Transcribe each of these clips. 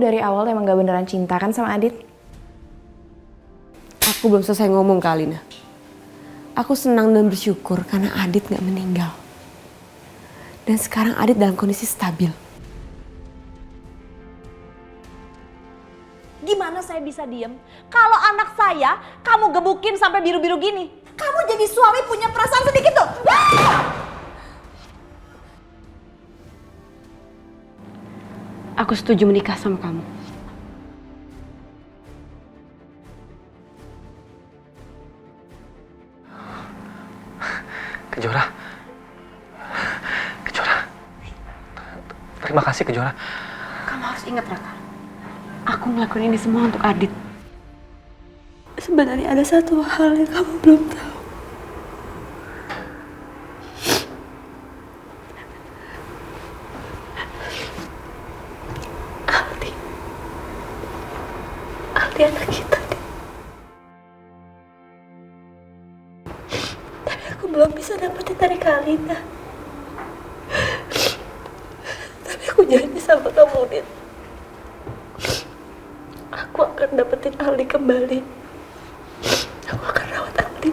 dari awal emang gak beneran cinta kan sama Adit? Aku belum selesai ngomong ke Alina. Aku senang dan bersyukur karena Adit gak meninggal. Dan sekarang Adit dalam kondisi stabil. Gimana saya bisa diem kalau anak saya kamu gebukin sampai biru-biru gini? Kamu jadi suami punya perasaan sedikit tuh. Aku setuju menikah sama kamu. Kejora. Terima kasih Kejora. Kamu harus ingat Raka. Aku ngelakuin ini semua untuk Adit. Sebenarnya ada satu hal yang kamu belum tahu. Aldi anak kita. Tapi aku belum bisa dapetin dari Kalina. Tapi aku janji sama kamu, Dit. Aku akan dapetin Aldi kembali. Aku akan rawat Aldi.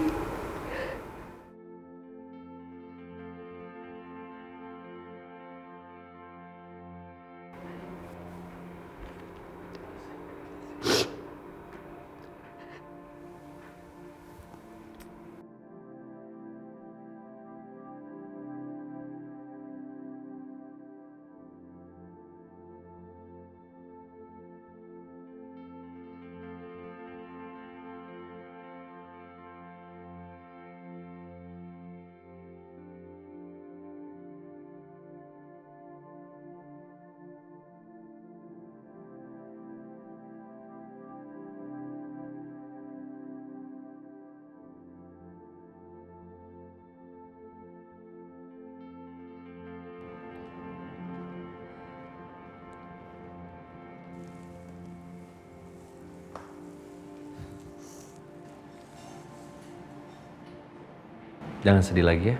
Jangan sedih lagi ya.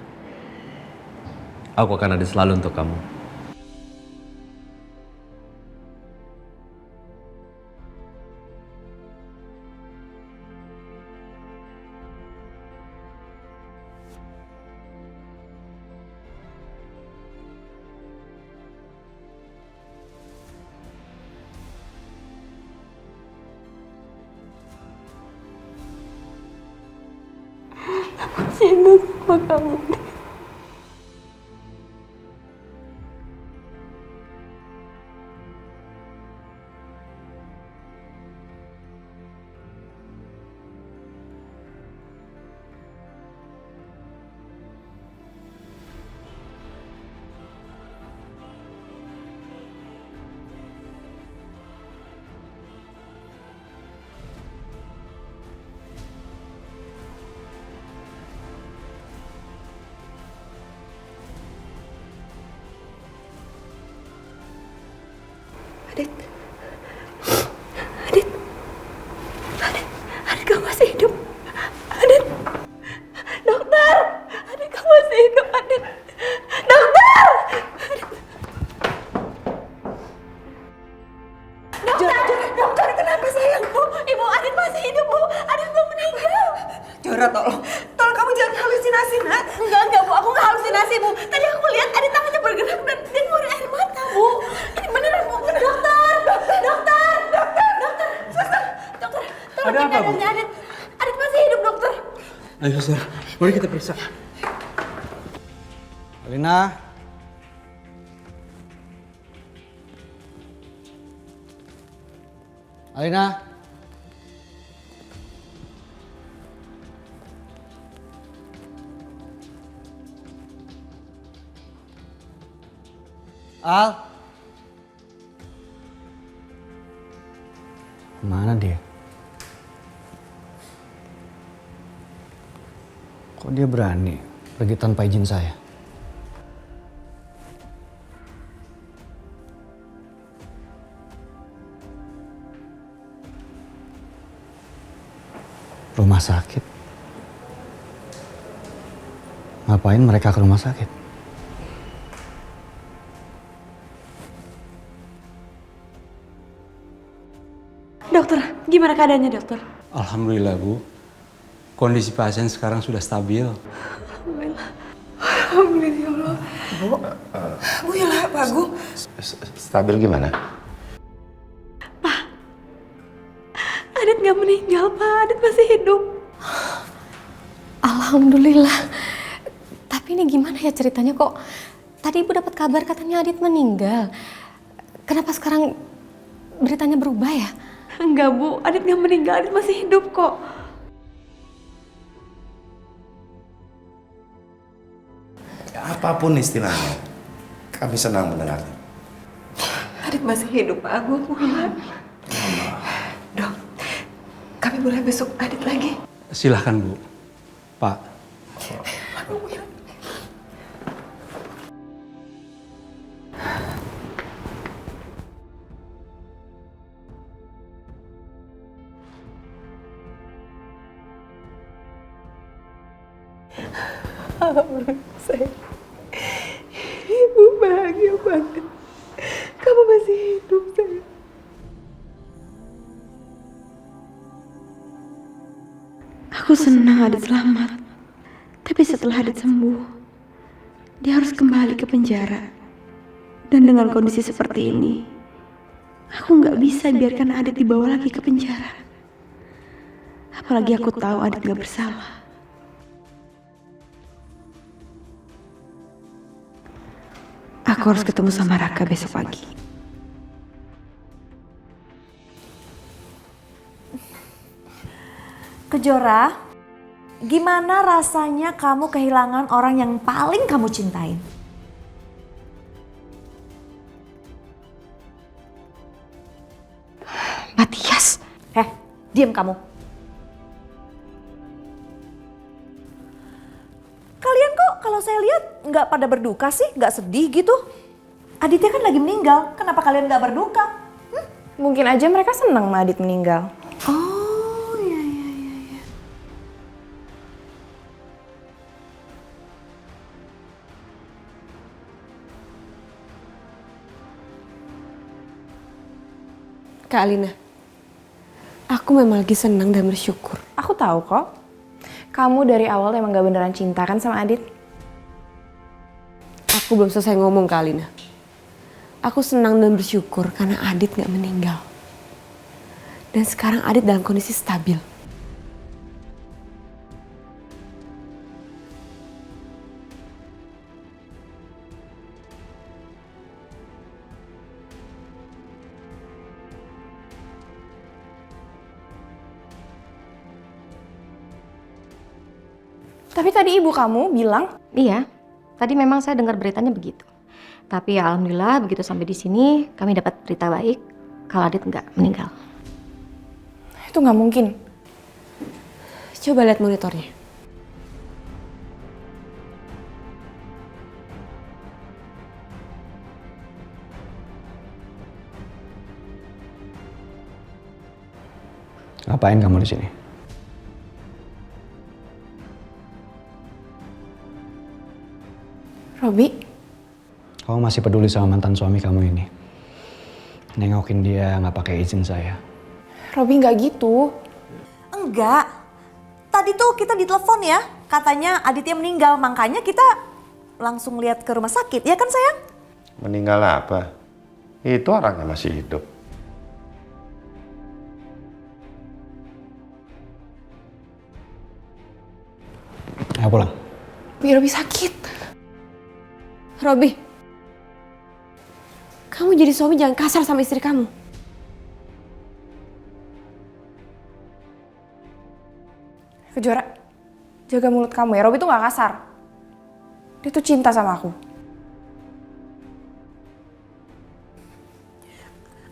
Aku akan ada selalu untuk kamu. Cinta sama kamu. Adit. Adit. Adit. Adit kamu masih hidup. Adit. Dokter. Adit kamu masih hidup. Adit. Dokter. Adit. Dokter kenapa sayang Bu? Ibu Adit masih hidup Bu. Adit belum meninggal. Jora tolong kamu jangan halusinasi nak. Enggak Bu, aku nggak halusinasi Bu. Tadi aku lihat Adit tangannya bergerak dan dia ngeluarin air mata Bu. Ini beneran Bu. Dokter, tolong Ada apa, Bu? keadaannya Adit. Adit masih hidup dokter. Ayo suster, mari kita periksa. Alina. Alina. Al. Mana dia? Kok dia berani pergi tanpa izin saya? Rumah sakit? Ngapain mereka ke rumah sakit? Gimana keadaannya dokter? Alhamdulillah Bu, kondisi pasien sekarang sudah stabil. Alhamdulillah ya Allah. Bu Yola, Pak Agung. Stabil gimana? Adit nggak meninggal, Pak. Adit masih hidup. Alhamdulillah. Tapi ini gimana ya ceritanya kok? Tadi Ibu dapat kabar katanya Adit meninggal. Kenapa sekarang beritanya berubah ya? Enggak, Bu. Adit nggak meninggal. Adit masih hidup kok. Ya, apapun istilahnya, kami senang mendengarnya. Adit masih hidup, Pak Agung. Bu Yola. Dok, kami boleh besok Adit lagi? Silahkan Bu. Pak. Sayang. Ibu bahagia banget. Kamu masih hidup, sayang. Aku senang Adit selamat. Tapi setelah Adit sembuh, dia harus kembali ke penjara. Dan dengan kondisi seperti ini, aku nggak bisa biarkan Adit dibawa lagi ke penjara. Apalagi aku tahu Adit nggak bersalah. Aku harus ketemu sama Raka besok pagi. Kejora, gimana rasanya kamu kehilangan orang yang paling kamu cintain? Matias. Diam kamu. Kalian kok kalau saya lihat nggak pada berduka sih, nggak sedih gitu. Aditya kan lagi meninggal, kenapa kalian nggak berduka? Mungkin aja mereka senang sama Adit meninggal. Oh, iya. Kak Alina, aku memang lagi senang dan bersyukur. Aku tahu kok. Kamu dari awal emang gak beneran cinta kan sama Adit? Aku belum selesai ngomong, Kak Alina. Aku senang dan bersyukur karena Adit gak meninggal. Dan sekarang Adit dalam kondisi stabil. Tapi tadi ibu kamu bilang, Iya, tadi memang saya dengar beritanya begitu. Tapi ya alhamdulillah begitu sampai di sini kami dapat berita baik kalau Adit nggak meninggal. itu nggak mungkin. Coba lihat monitornya. Ngapain kamu di sini? Robi, Kamu masih peduli sama mantan suami kamu ini? Nengokin dia nggak pakai izin saya. Robi nggak gitu. Enggak. Tadi tuh kita ditelepon ya, katanya Aditya meninggal, makanya kita langsung lihat ke rumah sakit, ya kan sayang? Meninggal apa? Itu orangnya masih hidup. Ayo pulang. Robi sakit. Robi, kamu jadi suami jangan kasar sama istri kamu. Kejora, jaga mulut kamu ya. Robi tuh nggak kasar. Dia tuh cinta sama aku.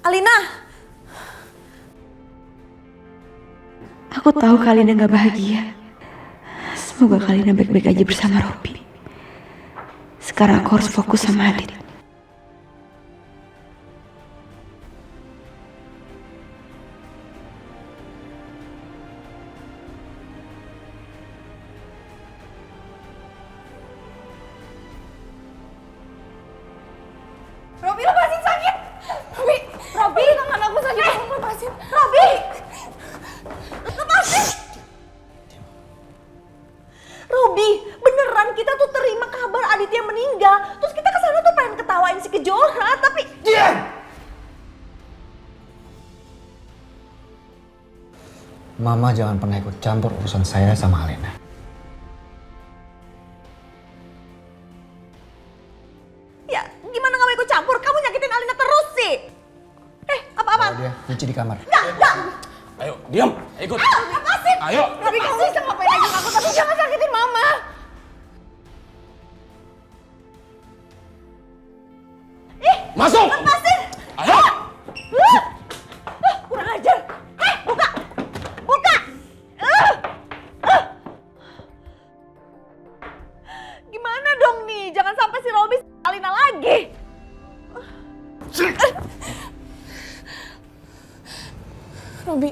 Alina, Aku tahu kalian gak bahagia. Semoga kalian baik-baik aja bersama Robi. Sekarang aku harus fokus sama Adit. Robi lepasin sakit. Robi, tangan aku sakit. Lepasin. Robi! Mama jangan pernah ikut campur urusan saya sama Alena. Ya, gimana gak mau ikut campur? Kamu nyakitin Alina terus sih. Apa-apa? Dia nyuci di kamar. Enggak. Ayo, diam. Ikut. Lepasin. Ayo. Tapi kamu bisa ngapain aja aku, tapi jangan sakitin Mama. Masuk. Lepasin. Ayo. Kurang ajar. Buka. Gimana dong nih? Jangan sampai si Robi Alina lagi. Robi,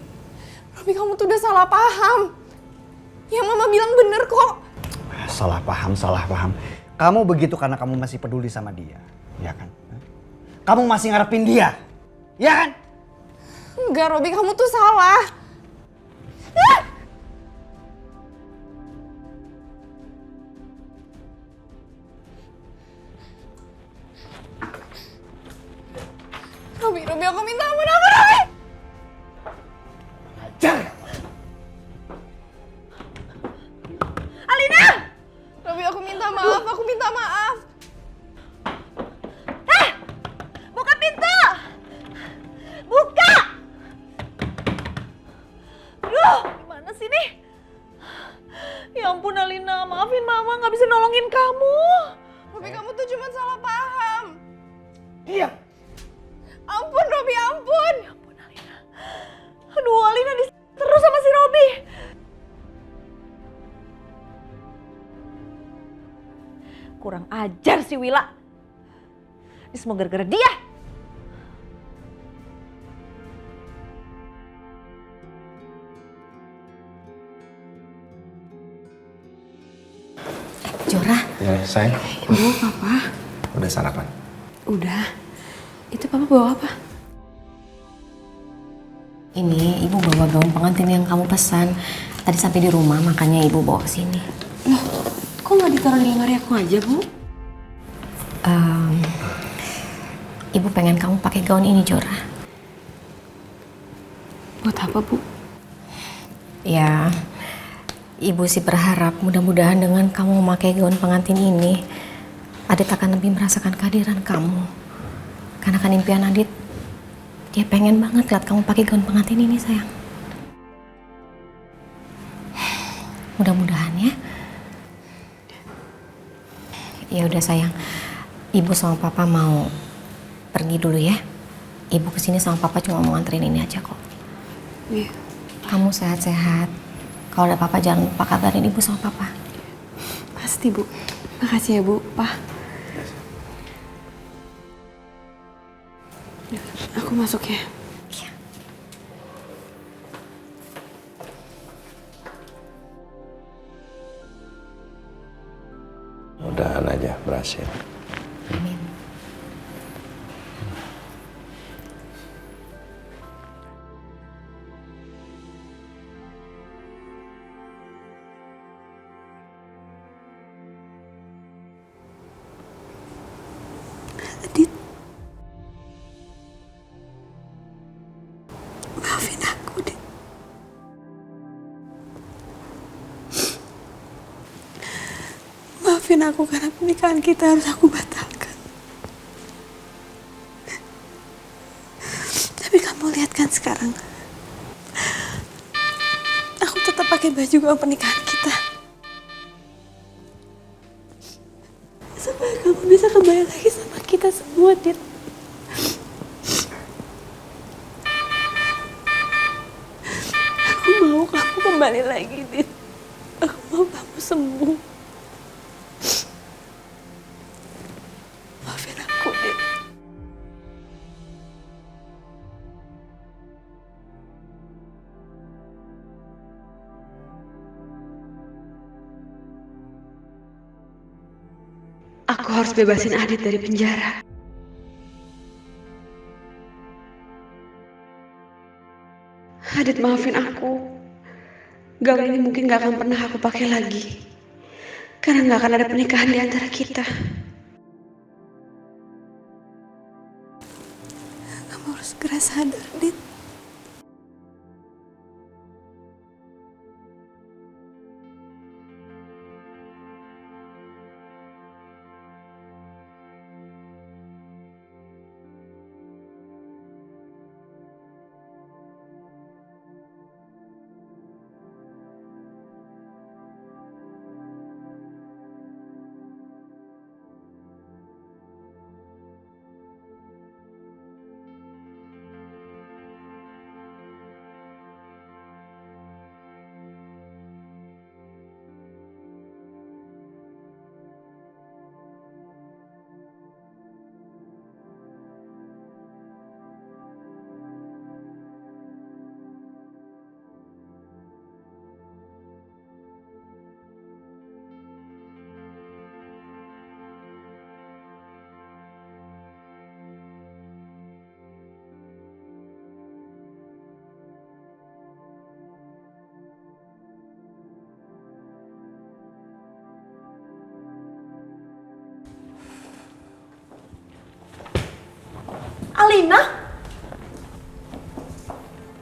kamu tuh udah salah paham. Yang Mama bilang bener kok. Salah paham. Kamu begitu karena kamu masih peduli sama dia, ya kan? Kamu masih ngarepin dia, ya kan? Enggak, Robi, kamu tuh salah. Robi, aku minta ampun, Robi! Alina! Robi, aku minta maaf. Buka pintu! Buka! Duh, gimana sih nih? Ya ampun Alina, maafin Mama gak bisa nolongin kamu. Robi, kamu tuh cuma salah paham. Diam. Ampun, Robi, ampun. Ya ampun Alina. Aduh, Alina terus sama si Robi. Kurang ajar si Wila. Ini semua gara-gara dia. Jora, Ya, sayang. Ibu, Papa. Udah sarapan? Udah. Itu Papa bawa apa? Ini Ibu bawa gaun pengantin yang kamu pesan. Tadi sampai di rumah, makanya Ibu bawa ke sini. Loh, kok nggak ditaruh di lemari aku aja, Bu? Ibu pengen kamu pakai gaun ini, Jora. Buat apa, Bu? Ya, Ibu sih berharap mudah-mudahan dengan kamu memakai gaun pengantin ini, Adit akan lebih merasakan kehadiran kamu. Karena kan impian Adit, dia pengen banget lihat kamu pakai gaun pengantin ini, sayang. Mudah-mudahan ya. Ya udah sayang, Ibu sama Papa mau pergi dulu ya. Ibu kesini sama Papa cuma mau nganterin ini aja kok. Iya. Kamu sehat-sehat. Kalau ada Papa jangan lupa kabarin Ibu sama Papa. Pasti, Bu. Makasih ya, Bu. Pak. Aku masuk ya. Iya. Mudahan aja berhasil. Amin. Adit. Maafin aku, Dit. Maafin aku karena pernikahan kita harus aku batalkan. Tapi kamu lihat kan sekarang. Aku tetap pakai baju gaun pernikahan kita. Supaya kamu bisa kembali lagi sama kita semua, Dit. Aku mau kamu kembali lagi, Dit. Aku mau kamu sembuh. Maafin aku, Dit. Aku harus bebasin Adit dari penjara. Adit, maafin aku. Gaun ini mungkin gak akan pernah aku pakai lagi. Karena gak akan ada pernikahan di antara kita. Kamu harus segera sadar, Dit. Alina?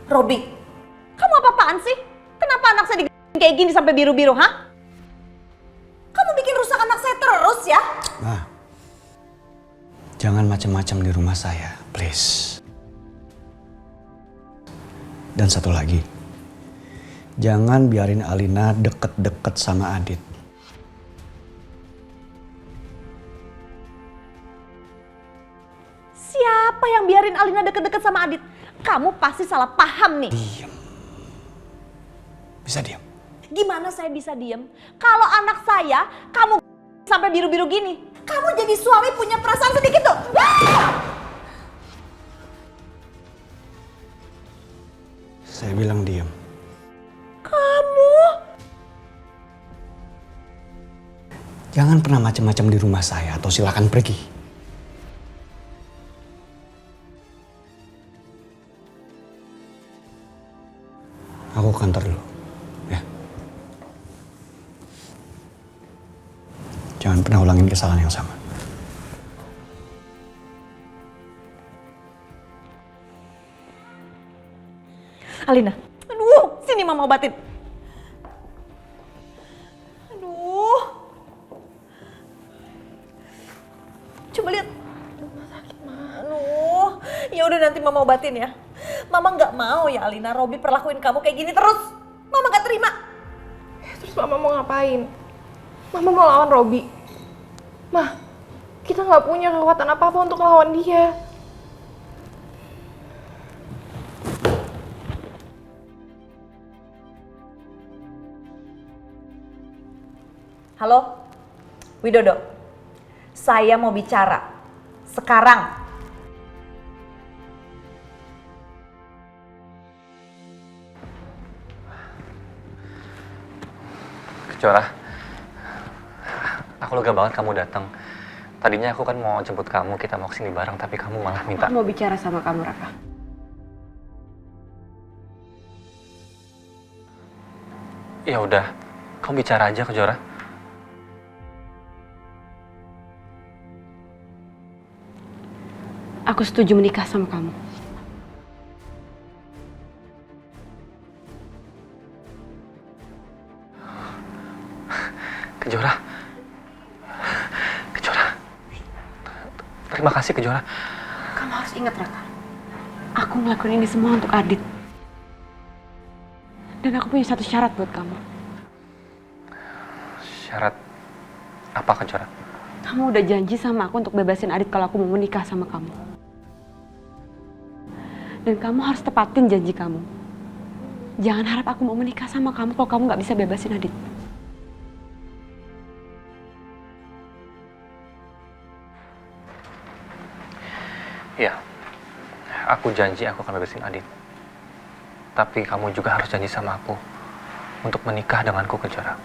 Robi, kamu apa-apaan sih? Kenapa anak saya digigit kayak gini sampai biru-biru, ha? Kamu bikin rusak anak saya terus ya? Ma, jangan macam-macam di rumah saya, please. Dan satu lagi, jangan biarin Alina deket-deket sama Adit. Siapa yang biarin Alina deket-deket sama Adit? Kamu pasti salah paham nih. Diam. Bisa diam? Gimana saya bisa diem? Kalau anak saya, kamu sampai biru-biru gini. Kamu jadi suami punya perasaan sedikit tuh. Saya bilang diam. Kamu? Jangan pernah macam-macam di rumah saya atau silakan pergi. Aku ke kantor dulu, ya. Jangan pernah ulangin kesalahan yang sama. Alina, aduh, sini mama obatin. Aduh. Coba lihat. Aduh, ya udah nanti mama obatin ya. Mama nggak mau ya Alina, Robi perlakuin kamu kayak gini terus. Mama nggak terima. Terus mama mau ngapain? Mama mau lawan Robi. Mah, kita nggak punya kekuatan apa-apa untuk lawan dia. Halo, Widodo. Saya mau bicara. Sekarang. Kejora, aku lega banget kamu datang. Tadinya aku kan mau jemput kamu, kita mau kesini bareng, tapi kamu malah minta. Aku mau bicara sama kamu, Raka. Ya udah, kamu bicara aja, Kejora. Aku setuju menikah sama kamu. Kejora. Kejora. Terima kasih, Kejora. Kamu harus ingat, Raka. Aku ngelakuin ini semua untuk Adit. Dan aku punya satu syarat buat kamu. Syarat apa, Kejora? Kamu udah janji sama aku untuk bebasin Adit kalau aku mau menikah sama kamu. Dan kamu harus tepatin janji kamu. Jangan harap aku mau menikah sama kamu kalau kamu gak bisa bebasin Adit. Iya, aku janji aku akan bebasin Adit. Tapi kamu juga harus janji sama aku untuk menikah denganku, Kejora.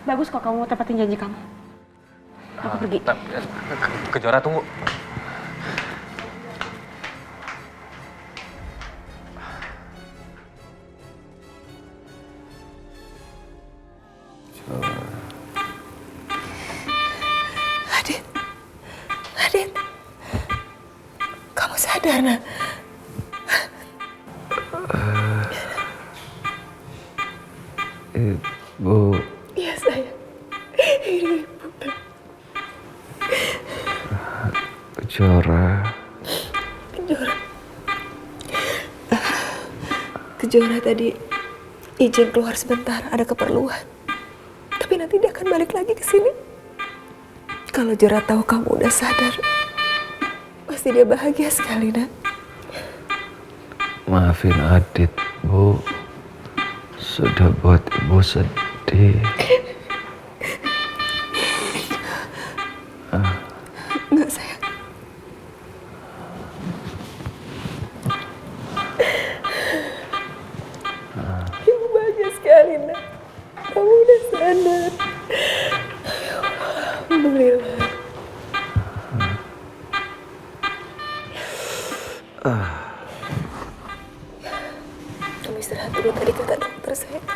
Bagus kok kamu mau tepatin janji kamu. Aku pergi. Kejora, tunggu. Adit. Adit. Kamu sadar, nak? Ibu. Iya, sayang. Ini Ibu. Kejora. Kejora. Kejora tadi izin keluar sebentar, ada keperluan. Tapi nanti dia akan balik lagi ke sini. Kalau Jora tahu kamu udah sadar, pasti dia bahagia sekali, nak. Maafin Adit, Bu. Sudah buat Ibu sedih. Enggak, sayang. Ibu bahagia sekali, nak. Kamu udah sadar. Ya Allah, alhamdulillah. Kamu istirahat dulu, tadi kata dokter, sayang.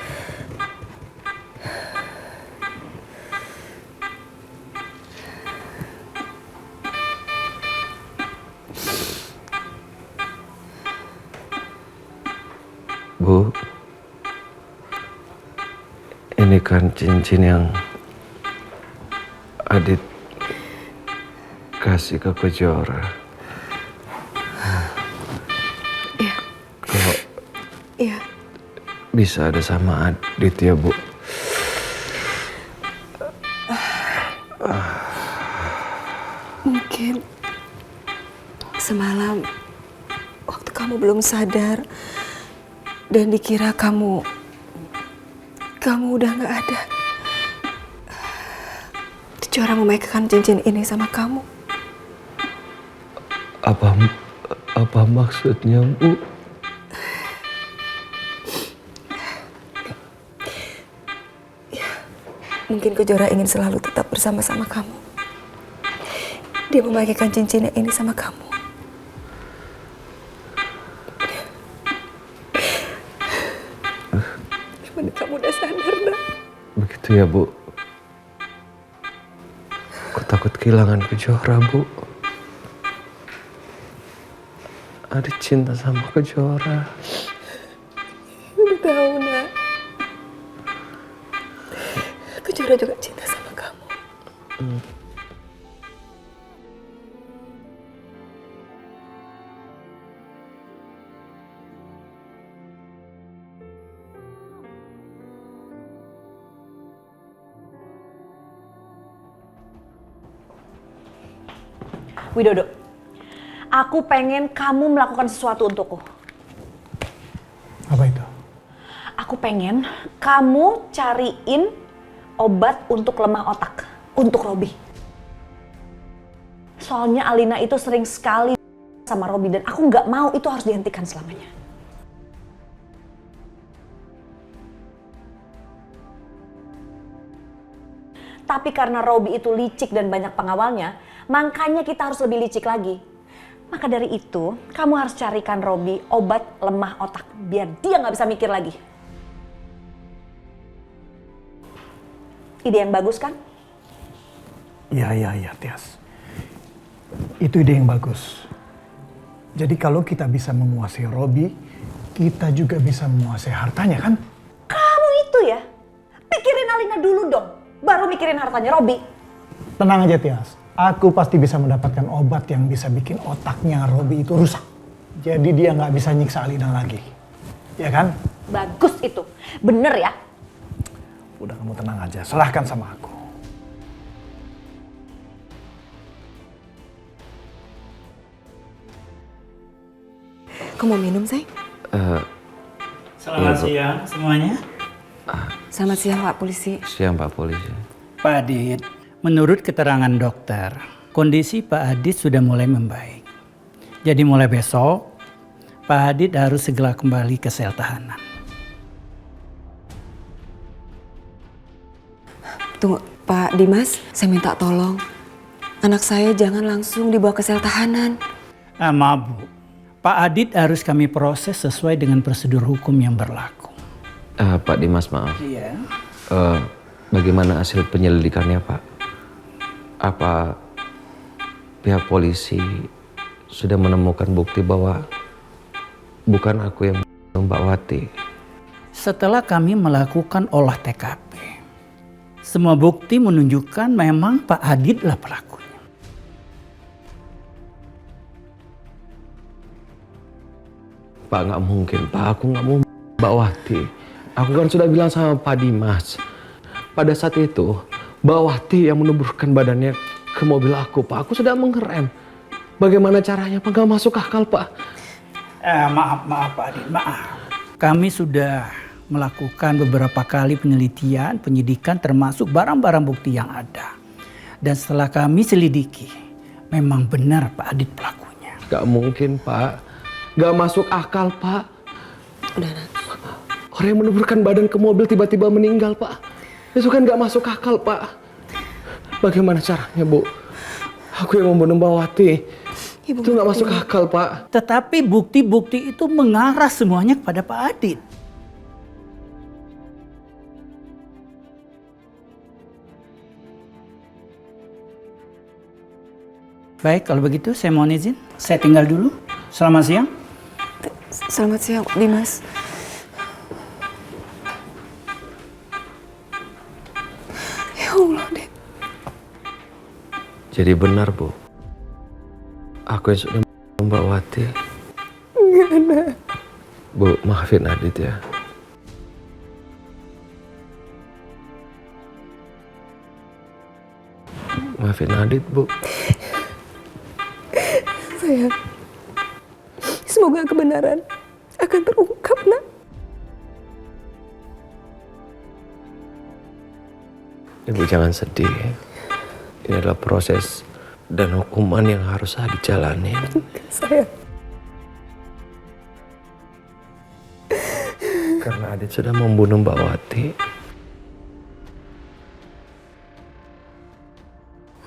Bu, ini kan cincin yang Adit kasih ke Kejora. Iya. Kok Iya. bisa ada sama Adit ya, Bu? Mungkin semalam waktu kamu belum sadar dan dikira kamu udah nggak ada. Kejora memakaikan cincin ini sama kamu. Apa maksudnya, Bu? Mungkin Kejora ingin selalu tetap bersama-sama kamu. Dia memakaikan cincinnya ini sama kamu. Gimana kamu udah sadar, nak? Begitu ya, Bu. Aku takut kehilangan Kejora, Bu. Adit cinta sama Kejora. Udah tahu, nak. Kejora juga cinta sama kamu. Widodo, aku pengen kamu melakukan sesuatu untukku. Apa itu? Aku pengen kamu cariin obat untuk lemah otak untuk Robi. Soalnya Alina itu sering sekali sama Robi dan aku nggak mau itu harus dihentikan selamanya. Tapi karena Robi itu licik dan banyak pengawalnya, makanya kita harus lebih licik lagi. Maka dari itu, kamu harus carikan Robi obat lemah otak biar dia nggak bisa mikir lagi. Ide yang bagus kan? Iya, Tias. Itu ide yang bagus. Jadi kalau kita bisa menguasai Robi, kita juga bisa menguasai hartanya, kan? Kamu itu ya, pikirin Alina dulu dong, baru mikirin hartanya Robi. Tenang aja, Tias. Aku pasti bisa mendapatkan obat yang bisa bikin otaknya Robi itu rusak. Jadi dia nggak bisa nyiksa Alina lagi. Ya kan? Bagus itu, bener ya. Udah, kamu tenang aja, serahkan sama aku. Kamu mau minum, sayang? Selamat siang semuanya. Selamat siang, Pak Polisi. Siang, Pak Polisi. Pak Adit, menurut keterangan dokter, kondisi Pak Adit sudah mulai membaik. Jadi mulai besok, Pak Adit harus segera kembali ke sel tahanan. Tunggu, Pak Dimas, saya minta tolong. Anak saya jangan langsung dibawa ke sel tahanan. Maaf Bu, Pak Adit harus kami proses sesuai dengan prosedur hukum yang berlaku. Pak Dimas, maaf. Iya. Bagaimana hasil penyelidikannya, Pak? Apa pihak polisi sudah menemukan bukti bahwa bukan aku yang Mbak Wati? Setelah kami melakukan olah TKP, semua bukti menunjukkan memang Pak Adit lah pelakunya. Pak, nggak mungkin, Pak. Aku nggak mau Mbak Wati. Aku kan sudah bilang sama Pak Dimas. Pada saat itu, Mbak Wati yang menuburkan badannya ke mobil aku, Pak. Aku sudah mengerem. Bagaimana caranya, Pak? Nggak masuk akal, Pak. Maaf Pak Adit, maaf. Kami sudah melakukan beberapa kali penelitian, penyidikan termasuk barang-barang bukti yang ada. Dan setelah kami selidiki, memang benar Pak Adit pelakunya. Nggak mungkin, Pak. Nggak masuk akal, Pak. Udah, Nak. Orang yang menuburkan badan ke mobil tiba-tiba meninggal, Pak. Itu kan nggak masuk akal, Pak. Bagaimana caranya, Bu? Aku yang membunuh Mbak Wati. Itu nggak masuk akal, Pak. Tetapi bukti-bukti itu mengarah semuanya kepada Pak Adit. Baik, kalau begitu saya mohon izin. Saya tinggal dulu. Selamat siang. Selamat siang, Dimas. Jadi benar, Bu. Aku yang sudah Mbak Wati. Enggak. Bu, maafin Adit ya. Maafin Adit, Bu. Sayang, semoga kebenaran akan terungkap, Nak. Ibu jangan sedih. Ini adalah proses dan hukuman yang harus Adit jalani. Sayang. Karena Adit sudah membunuh Mbak Wati.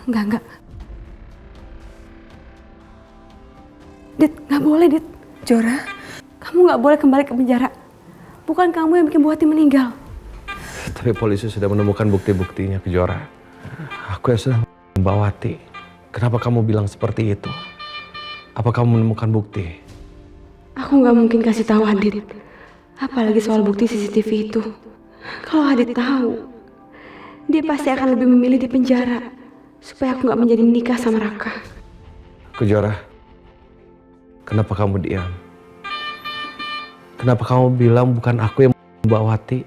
Enggak. Dit, nggak boleh, Dit. Jora, Kamu nggak boleh kembali ke penjara. Bukan kamu yang bikin Bu Wati meninggal. Tapi polisi sudah menemukan bukti-buktinya, Kejora. Aku yang sudah Mbak Wati. Kenapa kamu bilang seperti itu? Apa kamu menemukan bukti? Aku nggak mungkin kasih tahu Adit. Apalagi soal bukti CCTV itu. Kalau Adit tahu, dia pasti akan lebih memilih di penjara supaya aku nggak menjadi menikah sama Raka. Kejora, kenapa kamu diam? Kenapa kamu bilang bukan aku yang Mbak Wati?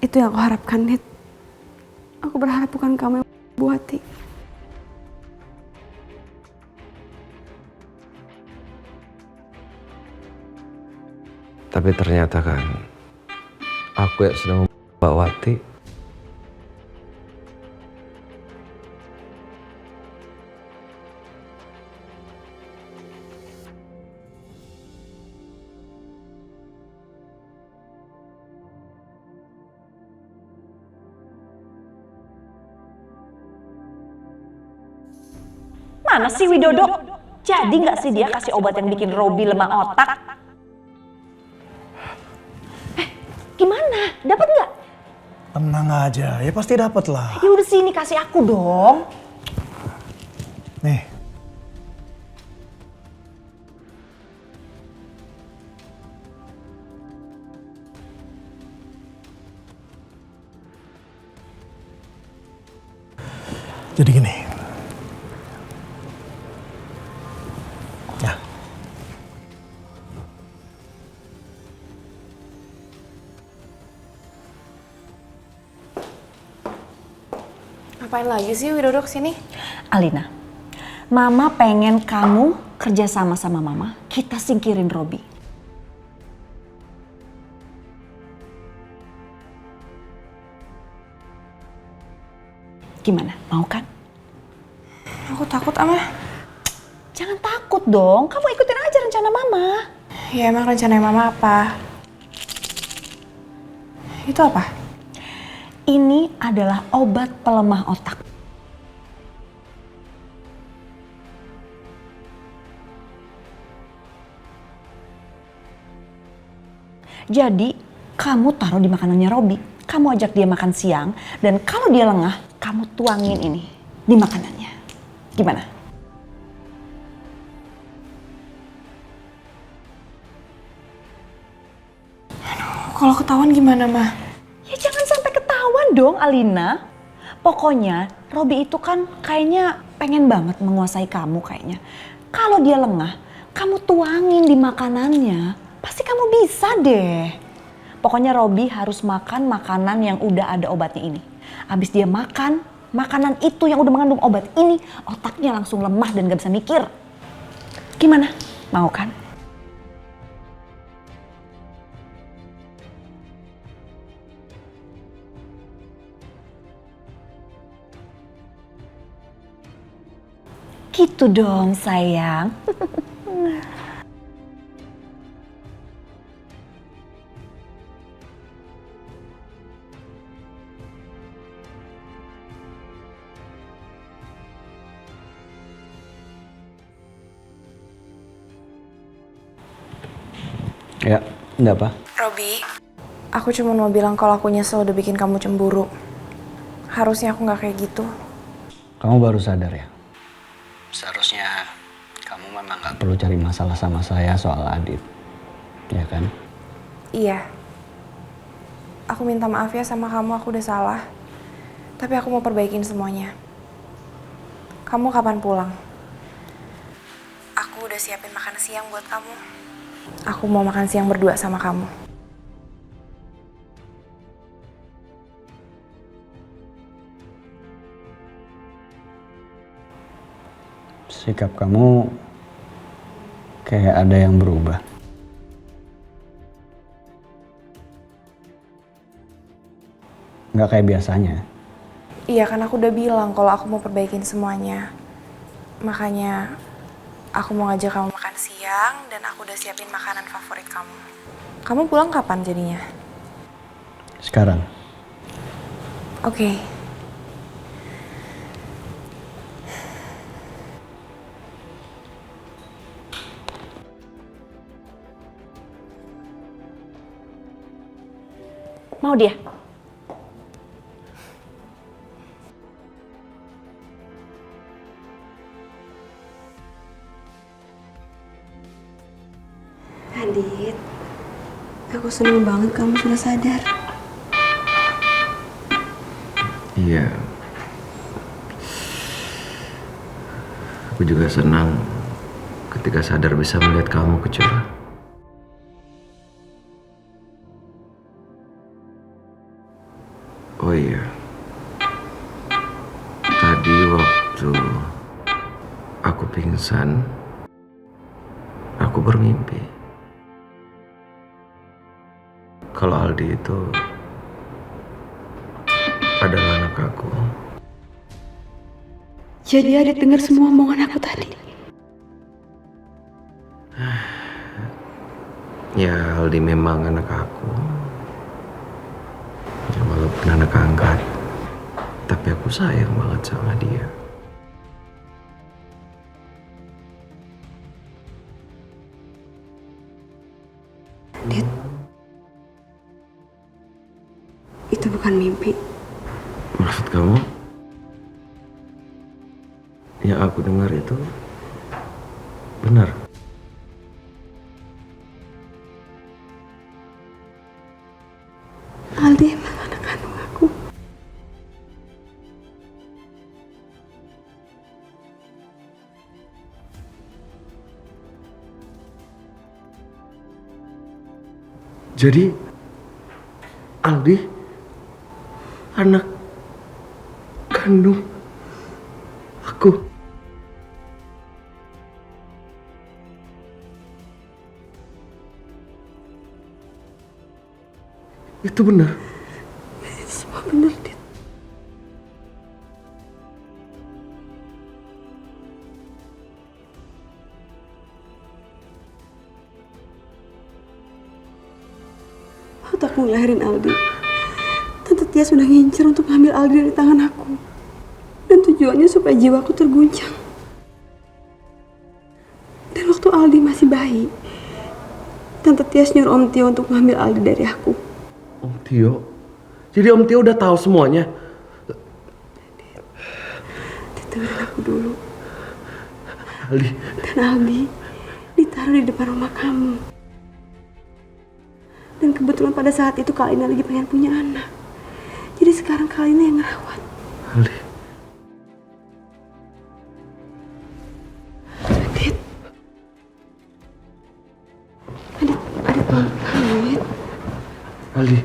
Itu yang aku harapkan, Dit. Aku berharap bukan kamu yang Bu Wati. Tapi ternyata kan, aku yang sedang Mbak Wati. Mana sih Widodo? Jadi nggak sih dia kasih obat yang bikin Robi lemah otak? Gimana? Dapat nggak? Tenang aja, ya pasti dapat lah. Ya udah sini kasih aku dong. Nih. Jadi gini. Ya. Ngapain lagi sih Widodo kesini? Alina, Mama pengen kamu kerja sama Mama. Kita singkirin Robi. Gimana? Mau kan? Aku takut, Ama. Jangan takut dong. Kamu ikutin aja rencana Mama. Ya emang rencananya Mama apa? Itu apa? Ini adalah obat pelemah otak. Jadi, kamu taruh di makanannya Robi. Kamu ajak dia makan siang, dan kalau dia lengah, kamu tuangin ini di makanannya. Gimana? Kalau ketahuan gimana, Ma? Ya jangan sampai ketahuan dong, Alina. Pokoknya, Robi itu kan kayaknya pengen banget menguasai kamu kayaknya. Kalau dia lengah, kamu tuangin di makanannya. Pasti kamu bisa deh. Pokoknya Robi harus makan makanan yang udah ada obatnya ini. Abis dia makan, makanan itu yang udah mengandung obat ini, otaknya langsung lemah dan gak bisa mikir. Gimana? Mau kan? Gitu dong sayang. Ya, enggak apa? Robi, aku cuma mau bilang kalau aku nyesel udah bikin kamu cemburu. Harusnya aku nggak kayak gitu. Kamu baru sadar ya? Seharusnya kamu memang gak perlu cari masalah sama saya soal Adit. Ya kan? Iya. Aku minta maaf ya sama kamu, aku udah salah. Tapi aku mau perbaikin semuanya. Kamu kapan pulang? Aku udah siapin makan siang buat kamu. Aku mau makan siang berdua sama kamu. Sikap kamu kayak ada yang berubah. Nggak kayak biasanya. Iya kan aku udah bilang kalau aku mau perbaikin semuanya. Makanya aku mau ngajak kamu makan siang dan aku udah siapin makanan favorit kamu. Kamu pulang kapan jadinya? Sekarang. Oke. Mau dia? Adit, aku senang banget kamu sudah sadar. Iya. Aku juga senang ketika sadar bisa melihat kamu kecil. Oh iya. Tadi waktu aku pingsan, aku bermimpi kalau Aldi itu adalah anak aku. Jadi Adit dengar semua omongan aku tadi. Ya, Aldi memang anak aku. Ya, walaupun anak angkat, tapi aku sayang banget sama dia. Adit, itu bukan mimpi. Maksud kamu? Yang aku dengar itu benar. Aldi emang anak kandung aku. Jadi Aldi anak kandung aku. Itu benar. Semua benar, Dit. Waktu aku ngelahirin Aldi, Tante Tia sudah ngincer untuk ngambil Aldi dari tangan aku. Dan tujuannya supaya jiwaku terguncang. Dan waktu Aldi masih bayi, Tante Tia nyuruh Om Tio untuk ngambil Aldi dari aku. Om Tio? Jadi Om Tio udah tahu semuanya? Dengerin aku dulu. Aldi. Dan Aldi ditaruh di depan rumah kamu. Dan kebetulan pada saat itu Kak Alina lagi pengen punya anak. Jadi sekarang Kak Alina yang ngerawat. Aldi. Adit. Adit bangun. Aldi.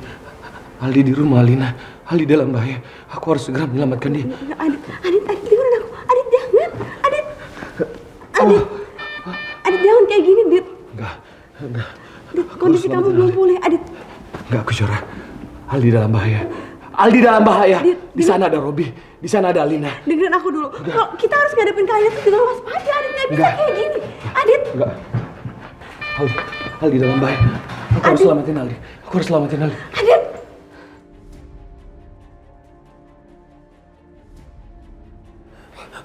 Aldi di rumah Alina. Aldi dalam bahaya. Aku harus segera menyelamatkan dia. Adit dengerin aku. Adit jangan. Adit jangan kayak gini, Dit. Enggak. Dit, kondisi kamu belum pulih, Adit. Enggak, Kusyara. Aldi dalam bahaya. Aldi dalam bahaya. Di sana ada Robi. Di sana ada Alina. Dengerin aku dulu. Kalau kita harus ngadepin kalian tuh dengan waspada, Adit. Nggak bisa kayak gini. Adit. Enggak. Aldi dalam bahaya. Aku harus selamatin Aldi. Aku harus selamatin Aldi. Adit.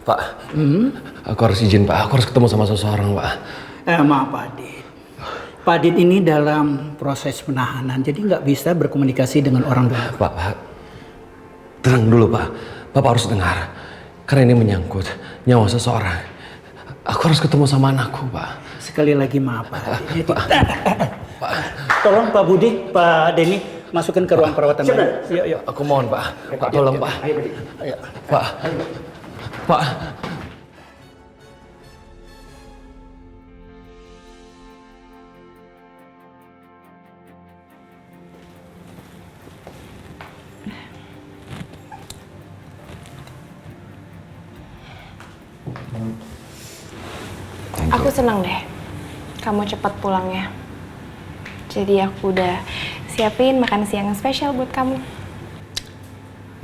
Pak. Aku harus izin, Pak. Aku harus ketemu sama seseorang, Pak. Maaf, Pak Adit. Pak Adit ini dalam proses penahanan, jadi nggak bisa berkomunikasi dengan orang luar. Pak. Tenang dulu, Pak. Bapak harus dengar. Karena ini menyangkut nyawa seseorang. Aku harus ketemu sama anakku, Pak. Sekali lagi maaf, Pak Adit. Tolong Pak Budi, Pak Denny, masukkan ke ruang perawatan. Yuk. Aku mohon, Pak. Pak, tolong, Pak. Pak. Aku senang deh kamu cepat pulang ya. Jadi aku udah siapin makan siang yang spesial buat kamu.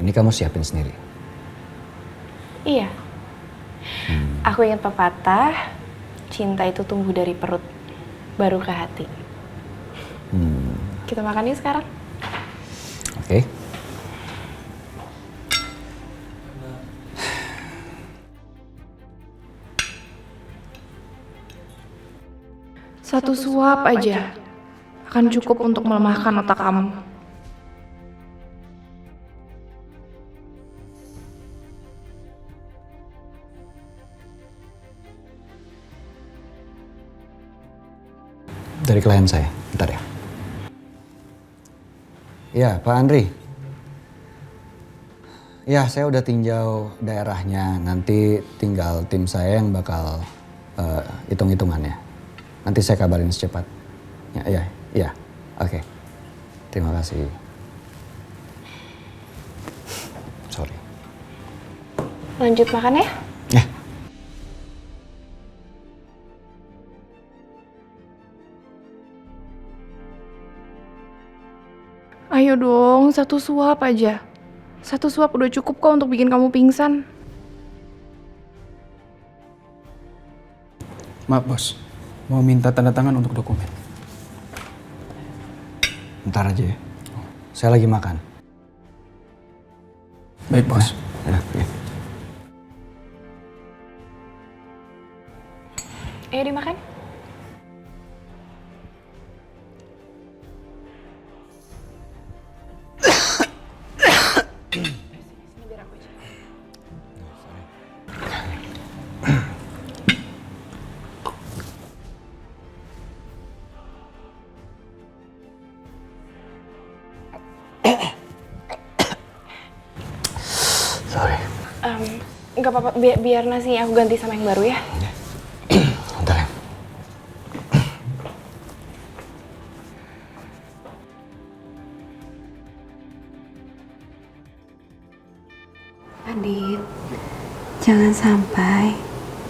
Ini kamu siapin sendiri? Iya. Aku ingat pepatah, cinta itu tumbuh dari perut, baru ke hati. Kita makan yuk sekarang. Oke. Satu suap aja akan cukup untuk melemahkan otak kamu. Dari klien saya, bentar ya. Ya, Pak Andri. Ya, saya udah tinjau daerahnya. Nanti tinggal tim saya yang bakal hitung-hitungannya. Nanti saya kabarin secepat. Ya. Oke. Terima kasih. Sorry. Lanjut makan ya. Ya. Ayo dong, satu suap aja. Satu suap udah cukup kok untuk bikin kamu pingsan. Maaf bos, mau minta tanda tangan untuk dokumen. Ntar aja ya. Saya lagi makan. Baik bos. Ya. Ayo dimakan. Sorry. Nggak apa-apa, biar nasi aku ganti sama yang baru ya. Bentar ya. Adit, jangan sampai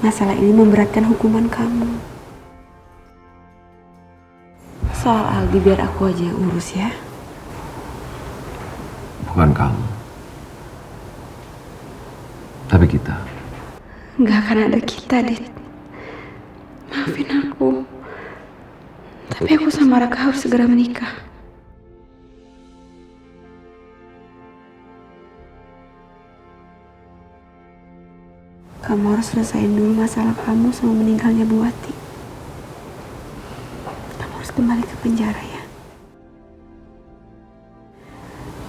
masalah ini memberatkan hukuman kamu. Soal Aldi biar aku aja yang urus ya. Bukan kamu. Tapi kita. Nggak akan ada kita, Dit. Maafin aku. Tapi aku sama Raka harus segera menikah. Kamu harus selesaiin dulu masalah kamu sama meninggalnya Bu Wati. Kamu harus kembali ke penjara ya.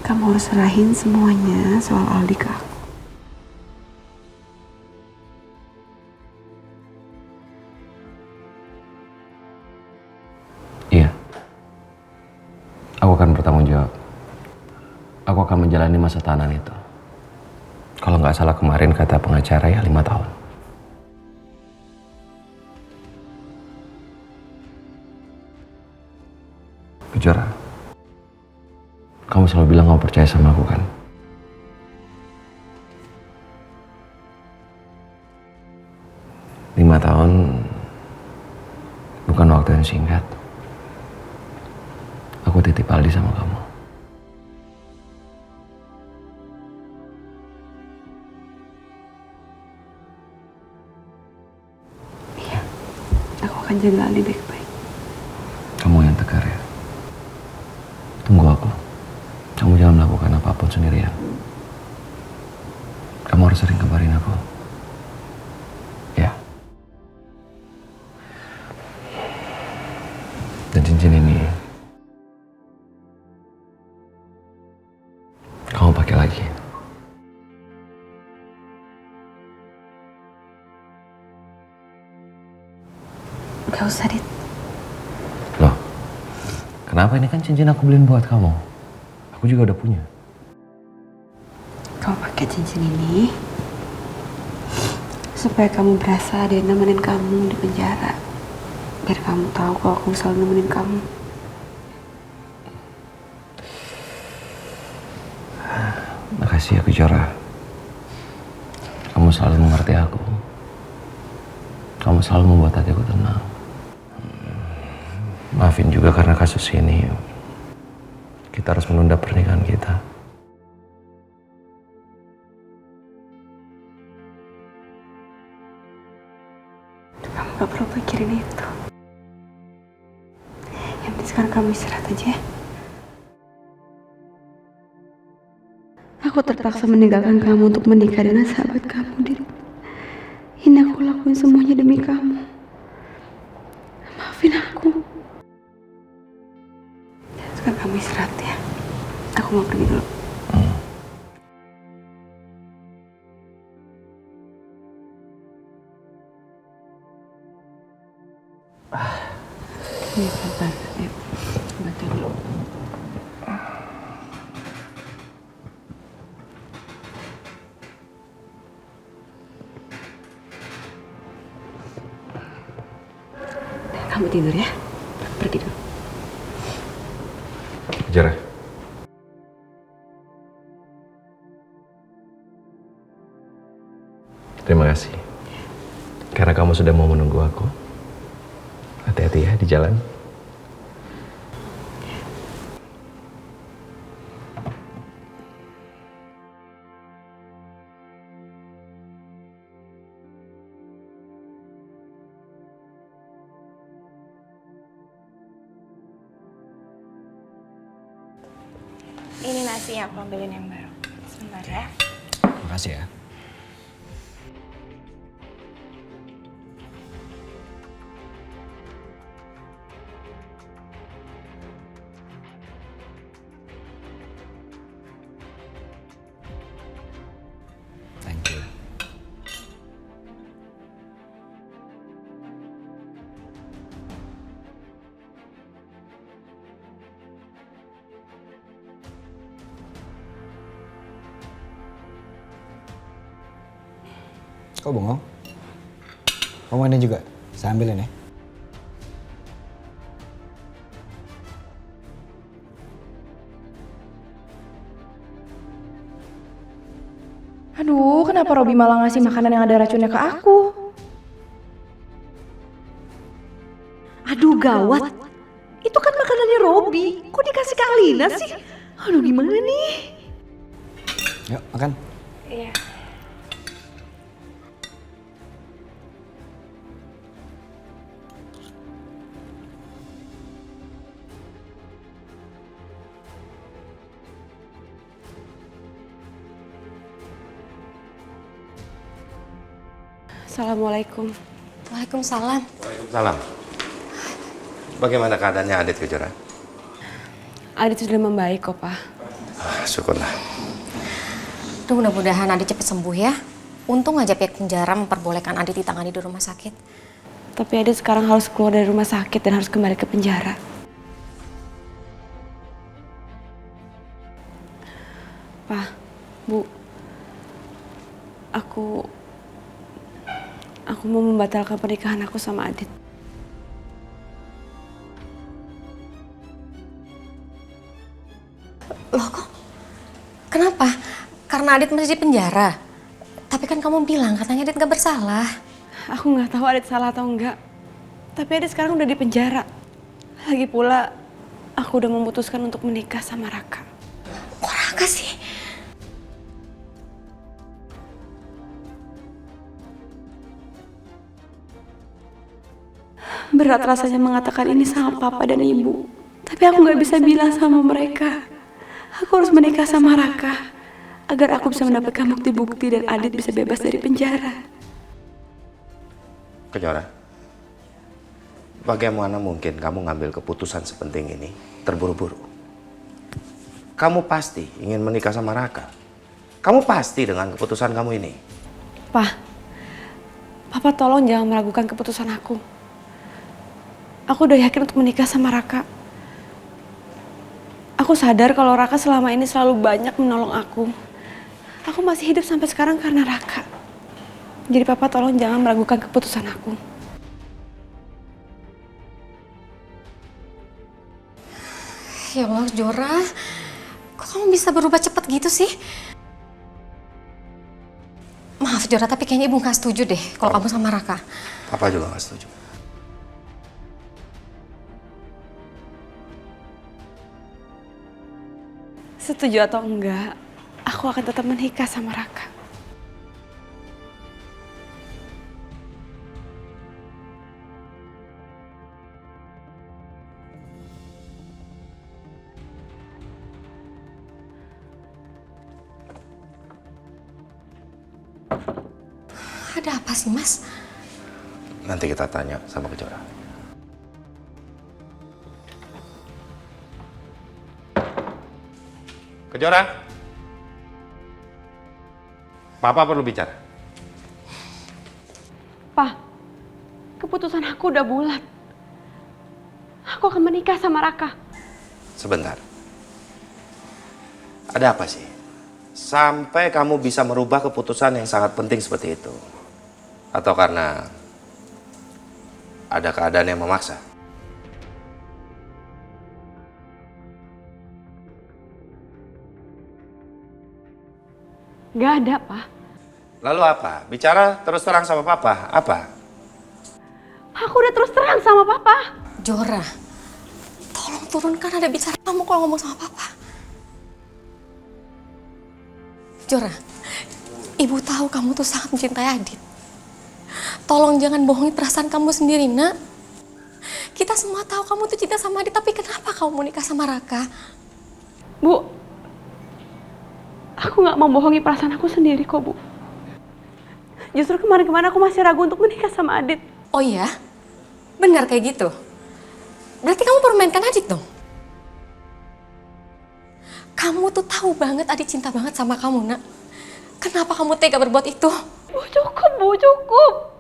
Kamu harus serahin semuanya soal Aldi ke aku. Iya. Aku akan bertanggung jawab. Aku akan menjalani masa tahanan itu. Kalau nggak salah kemarin kata pengacara ya 5 tahun. Kejora, kamu selalu bilang kamu percaya sama aku kan? Lima tahun bukan waktu yang singkat. Aku titip Aldi sama kamu. Aku akan jaga Aldi baik-baik. Kamu yang tegar ya. Tunggu aku. Kamu jangan melakukan apapun sendirian. Kamu harus sering kabarin aku. Ya. Dan cincin ini kamu pakai lagi. Gak usah, Dit. Loh, kenapa? Ini kan cincin aku beliin buat kamu. Aku juga udah punya. Kamu pakai cincin ini supaya kamu berasa ada yang nemenin kamu di penjara. Biar kamu tahu kalau aku selalu nemenin kamu. Makasih ya, Kejora. Kamu selalu mengerti aku. Kamu selalu membuat hatiku tenang. Maafin juga karena kasus ini. Kita harus menunda pernikahan kita. Kamu gak perlu pikirin itu. Yang penting sekarang kamu istirahat aja ya. Aku terpaksa meninggalkan kamu untuk menikah dengan sahabat kamu, Dit. Ini aku lakuin semuanya demi kamu. Maafin aku. Sekarang kamu istirahat ya. Aku mau pergi dulu. Nih, bentar. Ayo, bantuin dulu. Kamu tidur ya. Pergi dulu. Jara. Terima kasih. Karena kamu sudah mau menunggu aku. Hati-hati ya di jalan. Ini nasinya aku ambilin yang baru. Sebentar ya. Makasih ya. Thank you. Kok bengong? Kamu ini juga? Saya ambilin ya. Aduh, kenapa Robi malah ngasih makanan yang ada racunnya ke aku? Aduh gawat. Itu kan makanannya Robi. Kok dikasih ke Alina sih? Aduh gimana nih? Yuk, makan. Iya. Assalamualaikum. Waalaikumsalam. Waalaikumsalam. Bagaimana keadaannya Adit Kejora? Adit sudah membaik kok, Pak. Syukurlah. Duh, mudah-mudahan Adit cepat sembuh ya. Untung aja pihak penjara memperbolehkan Adit ditangani di rumah sakit. Tapi Adit sekarang harus keluar dari rumah sakit dan harus kembali ke penjara. Pak, Bu, aku mau membatalkan pernikahan aku sama Adit. Loh kok? Kenapa? Karena Adit masih di penjara? Tapi kan kamu bilang katanya Adit gak bersalah. Aku nggak tahu Adit salah atau enggak. Tapi Adit sekarang udah di penjara. Lagi pula, aku udah memutuskan untuk menikah sama Raka. Kok Raka sih? Berat rasanya mengatakan ini sama papa dan ibu. Tapi aku nggak bisa bilang sama mereka. Aku harus menikah sama Raka. Agar aku bisa mendapatkan bukti-bukti dan Adit bisa bebas dari penjara. Kejora, bagaimana mungkin kamu ngambil keputusan sepenting ini terburu-buru? Kamu pasti ingin menikah sama Raka. Kamu pasti dengan keputusan kamu ini. Papa tolong jangan meragukan keputusan aku. Aku udah yakin untuk menikah sama Raka. Aku sadar kalau Raka selama ini selalu banyak menolong aku. Aku masih hidup sampai sekarang karena Raka. Jadi Papa tolong jangan meragukan keputusan aku. Ya Allah, Jora. Kok kamu bisa berubah cepat gitu sih? Maaf Maaf Jora, tapi kayaknya ibu nggak setuju deh kalau kamu sama Raka. Papa juga nggak setuju. Setuju atau enggak, aku akan tetap menikah sama Raka. Ada apa sih, Mas? Nanti kita tanya sama Kejora. Kejora. Papa perlu bicara. Pak, keputusan aku udah bulat. Aku akan menikah sama Raka. Sebentar. Ada apa sih? Sampai kamu bisa merubah keputusan yang sangat penting seperti itu? Atau karena ada keadaan yang memaksa? Gak ada, Pak. Lalu apa? Bicara terus terang sama Papa. Apa? Aku udah terus terang sama Papa. Jora, tolong turunkan ada bicara kamu kalau ngomong sama Papa. Jora, ibu tahu kamu tuh sangat mencintai Adit. Tolong jangan bohongi perasaan kamu sendiri, nak. Kita semua tahu kamu tuh cinta sama Adit, tapi kenapa kamu mau nikah sama Raka? Bu, aku gak mau bohongi perasaan aku sendiri kok, Bu. Justru kemarin-kemarin aku masih ragu untuk menikah sama Adit. Oh iya? Benar kayak gitu? Berarti kamu permainkan Adit dong? Kamu tuh tahu banget Adit cinta banget sama kamu, nak. Kenapa kamu tega berbuat itu? Bu, cukup, Bu, cukup.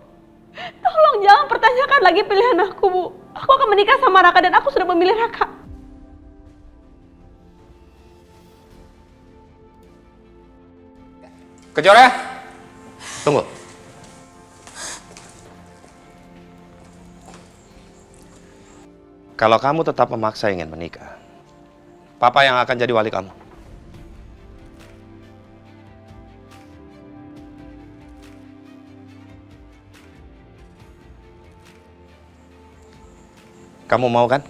Tolong jangan pertanyakan lagi pilihan aku, Bu. Aku akan menikah sama Raka dan aku sudah memilih Raka. Kejora, tunggu. Kalau kamu tetap memaksa ingin menikah, Papa yang akan jadi wali kamu. Kamu mau kan?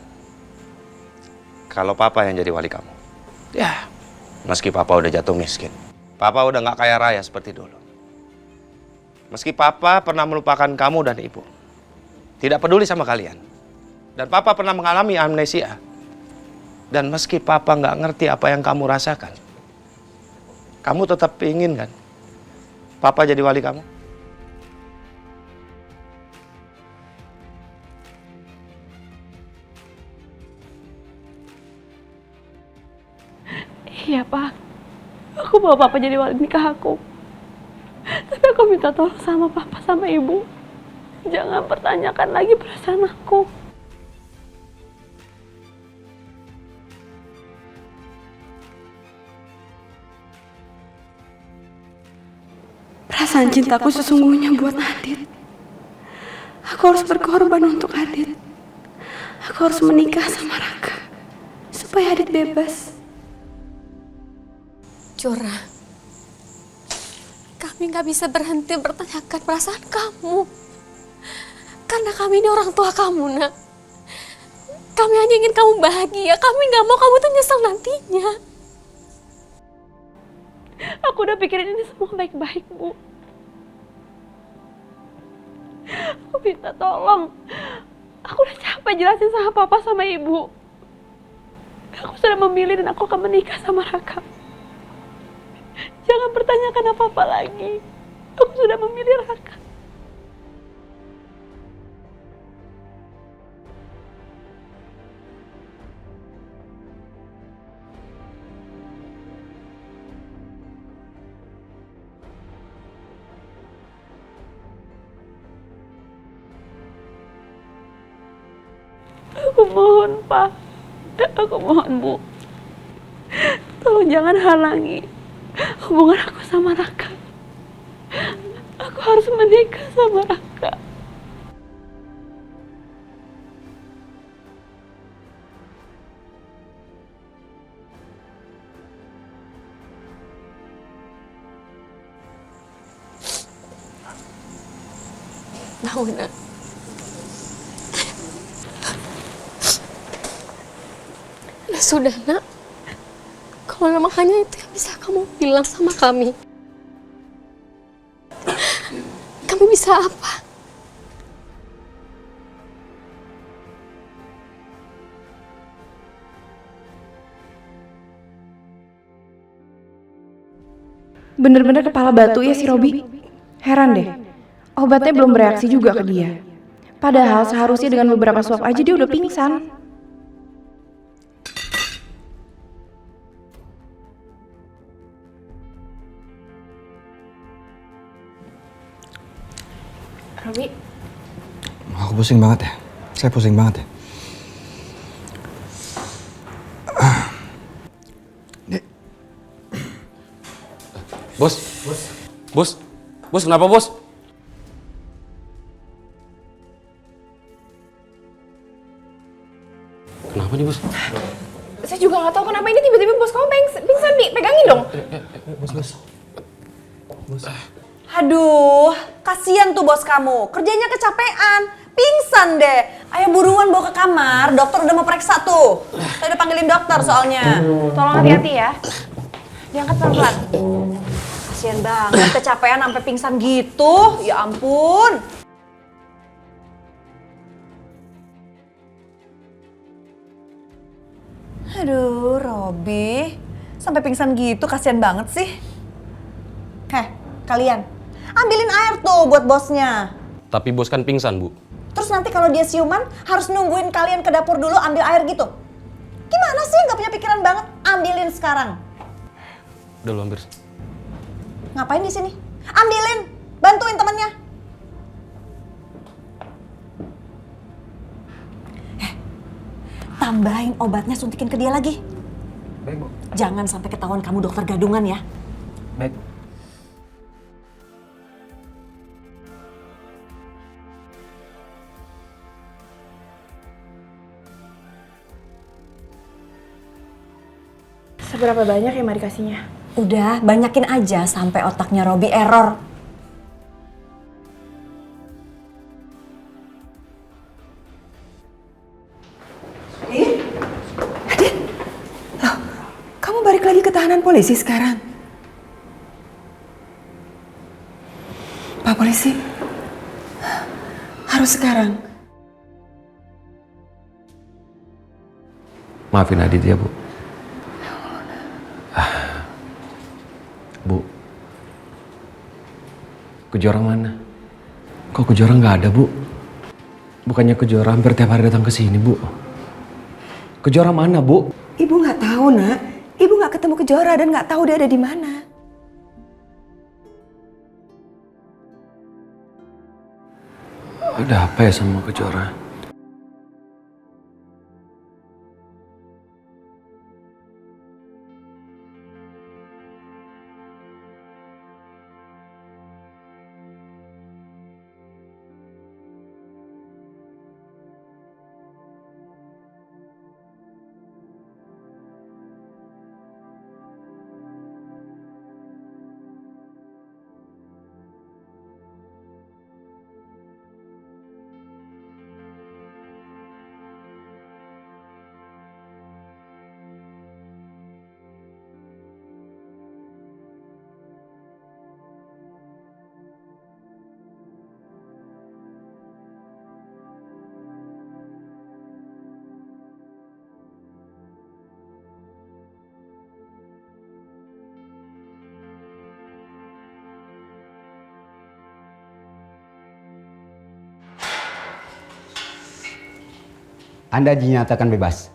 Kalau Papa yang jadi wali kamu. Ya, meski Papa udah jatuh miskin. Papa udah gak kaya raya seperti dulu. Meski Papa pernah melupakan kamu dan Ibu. Tidak peduli sama kalian. Dan Papa pernah mengalami amnesia. Dan meski Papa nggak ngerti apa yang kamu rasakan, kamu tetap ingin kan Papa jadi wali kamu? Iya, Pak. Aku bawa Papa jadi wali nikah aku. Tapi aku minta tolong sama Papa sama Ibu. Jangan pertanyakan lagi perasaan aku. Perasaan cintaku sesungguhnya buat Adit. Aku harus berkorban untuk Adit. Aku harus menikah sama Raka supaya Adit bebas. Jora, kami nggak bisa berhenti bertanyakan perasaan kamu. Karena kami ini orang tua kamu, nak. Kami hanya ingin kamu bahagia. Kami nggak mau kamu tuh nyesel nantinya. Aku udah pikirin ini semua baik-baik, Bu. Aku minta tolong. Aku udah capek jelasin sama Papa sama Ibu. Aku sudah memilih dan aku akan menikah sama Raka. Jangan pertanyakan apa-apa lagi. Aku sudah memilih Raka. Aku mohon, Pak. Aku mohon, Bu. Tolong jangan halangi hubungan aku sama Raka. Aku harus menikah sama Raka. tahu, Nak. Ya sudah, Nak. Kalau memang hanya itu yang bisa kamu bilang sama kami. Kami bisa apa? Bener-bener kepala batu ya si Robi. Heran deh, obatnya belum bereaksi juga ke dia. Padahal seharusnya dengan beberapa suap aja dia udah pingsan. Robi, Aku pusing banget ya. Saya pusing banget ya. Bos. Bos, kenapa bos? Kenapa nih bos? saya juga nggak tahu kenapa ini tiba-tiba bos kamu pingsan nih. Pegangin dong. Bos. Aduh, kasihan tuh bos kamu. Kerjanya kecapean, pingsan deh. Ayo buruan bawa ke kamar, dokter udah mau periksa tuh. Saya udah panggilin dokter soalnya. Tolong hati-hati ya. Diangkat pelan-pelan. Kasihan banget, kecapean sampai pingsan gitu. Ya ampun. Aduh, Robi. Sampai pingsan gitu, kasihan banget sih. Heh, kalian. Ambilin air tuh buat bosnya. Tapi bos kan pingsan, Bu. Terus nanti kalau dia siuman, harus nungguin kalian ke dapur dulu ambil air gitu. Gimana sih, nggak punya pikiran banget? Ambilin sekarang. Udah lu hampir. Ngapain di sini? Ambilin, bantuin temennya. Tambahin obatnya, suntikin ke dia lagi. Baik, Bu. Jangan sampai ketahuan kamu dokter gadungan ya. Baik. Seberapa banyak ya Mari kasihnya? Udah, banyakin aja sampai otaknya Robi error. Kamu balik lagi ke tahanan polisi sekarang? Pak polisi, harus sekarang. Maafin Adit ya, Bu. Bu, Kejora mana? Kok Kejora nggak ada, Bu? Bukannya Kejora hampir tiap hari datang ke sini, Bu. Kejora mana, Bu? Ibu nggak tahu, Nak. Ibu nggak ketemu Kejora dan nggak tahu dia ada di mana. Ada apa ya sama Kejora? Anda dinyatakan bebas.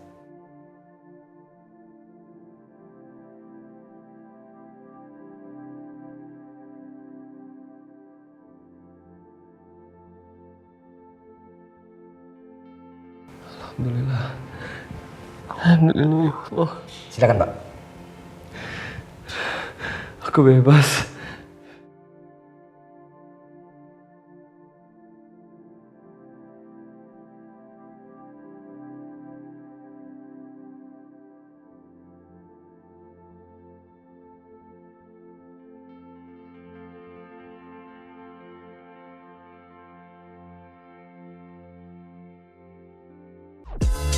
Alhamdulillah. Alhamdulillah ya Allah. Silakan, Pak. Aku bebas. Pak.